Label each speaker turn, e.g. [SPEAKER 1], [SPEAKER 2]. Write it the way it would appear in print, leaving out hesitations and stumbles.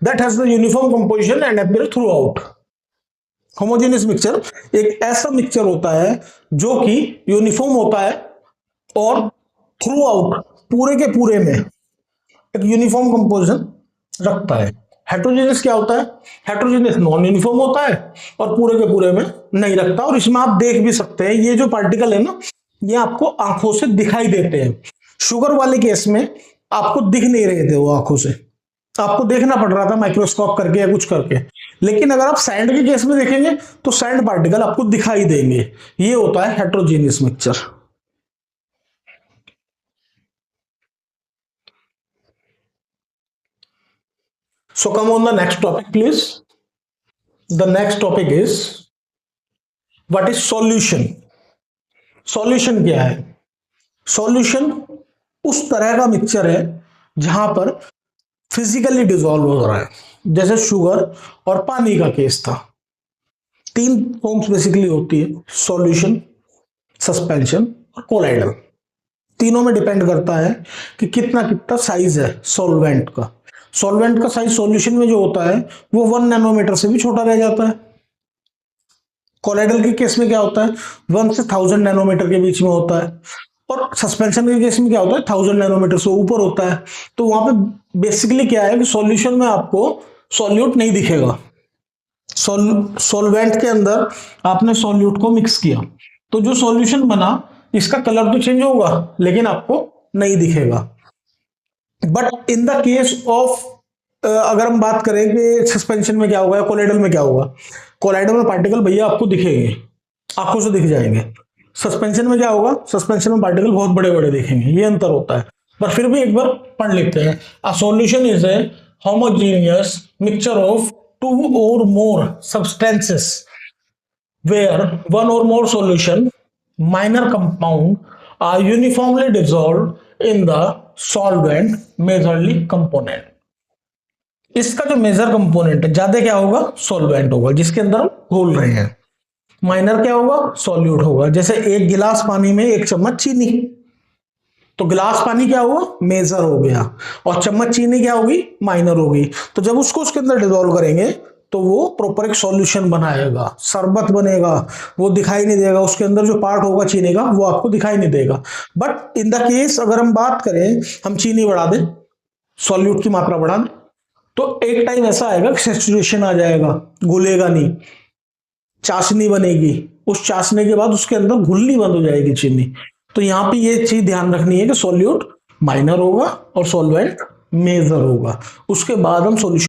[SPEAKER 1] That has the uniform composition and appear through out. Homogeneous mixture एक ऐसा mixture होता है जो कि यूनिफॉर्म होता है और थ्रू आउट पूरे के पूरे में एक यूनिफॉर्म कंपोजिशन रखता है। हेट्रोजेनियस क्या होता है? हेट्रोजेनियस नॉन यूनिफॉर्म होता है और पूरे के पूरे में नहीं रखता। और इसमें आप देख भी सकते हैं, ये जो पार्टिकल है ना, ये आपको आंखों से दिखाई देते हैं। शुगर वाले केस में आपको दिख नहीं रहे थे वो आंखों से, आपको देखना पड़ रहा था माइक्रोस्कोप करके या कुछ करके। लेकिन अगर आप सैंड के केस में देखेंगे तो सैंड पार्टिकल आपको दिखाई देंगे। ये होता है heterogeneous mixture. So come on the next topic, please. The next topic is what is solution? Solution क्या है? Solution उस तरह का मिक्सचर है जहां पर फिजिकली डिसॉल्व हो रहा है, जैसे शुगर और पानी का केस था। तीन फॉर्म्स बेसिकली होती है, सॉल्यूशन, सस्पेंशन और कोलाइडल। तीनों में डिपेंड करता है कि कितना कितना साइज है सॉल्वेंट का। सॉल्वेंट का साइज सॉल्यूशन में जो होता है वो 1 नैनोमीटर से भी छोटा रह जाता है। कोलाइडल के केस में क्या होता है, 1 से 1000 नैनोमीटर के बीच में होता है। और सस्पेंशन के केस में क्या होता है, 1000 नैनोमीटर से ऊपर होता है। तो वहां पे बेसिकली क्या है कि सॉल्यूशन में आपको सॉल्यूट नहीं दिखेगा। सॉल्वेंट के अंदर आपने सॉल्यूट को मिक्स किया तो जो सॉल्यूशन बना इसका कलर तो चेंज होगा लेकिन आपको नहीं दिखेगा। But in the case of अगर हम बात करें कि सस्पेंशन में क्या होगा, कोलाइडल में क्या होगा, कोलाइडल में पार्टिकल भैया आपको दिखेंगे, आंखों से दिख जाएंगे। सस्पेंशन में क्या होगा, सस्पेंशन में पार्टिकल बहुत बड़े बड़े दिखेंगे। ये अंतर होता है। पर फिर भी एक बार पढ़ लेते हैं। A solution is a homogeneous mixture of 2 or more substances where 1 or more solution minor compound are uniformly dissolved in the solvent majorly component। इसका जो मेजर कंपोनेंट है, ज्यादा क्या होगा, सॉल्वेंट होगा जिसके अंदर हम घोल रहे हैं। माइनर क्या होगा, सॉल्यूट होगा। जैसे 1 गिलास पानी में 1 चम्मच चीनी, तो गिलास पानी क्या हुआ, मेजर हो गया, और चम्मच चीनी क्या होगी, माइनर होगी। तो जब उसको उसके अंदर डिसॉल्व करेंगे तो वो प्रॉपर एक सॉल्यूशन बनाएगा, शरबत बनेगा। वो दिखाई नहीं देगा, उसके अंदर जो पार्ट होगा चीनी का वो आपको दिखाई नहीं देगा। बट इन द केस अगर हम बात करें, हम चीनी बढ़ा दें, सॉल्यूट की मात्रा बढ़ा दें, तो एक टाइम ऐसा आएगा कि सैचुरेशन आ जाएगा, घुलेगा नहीं, चाशनी बनेगी। उस चाशनी के बाद उसके अंदर घुलनी बंद हो जाएगी चीनी। तो यहां पे ये चीज ध्यान रखनी है कि सॉल्यूट माइनर होगा और सॉल्वेंट मेजर होगा। उसके बाद हम सॉल्यूशन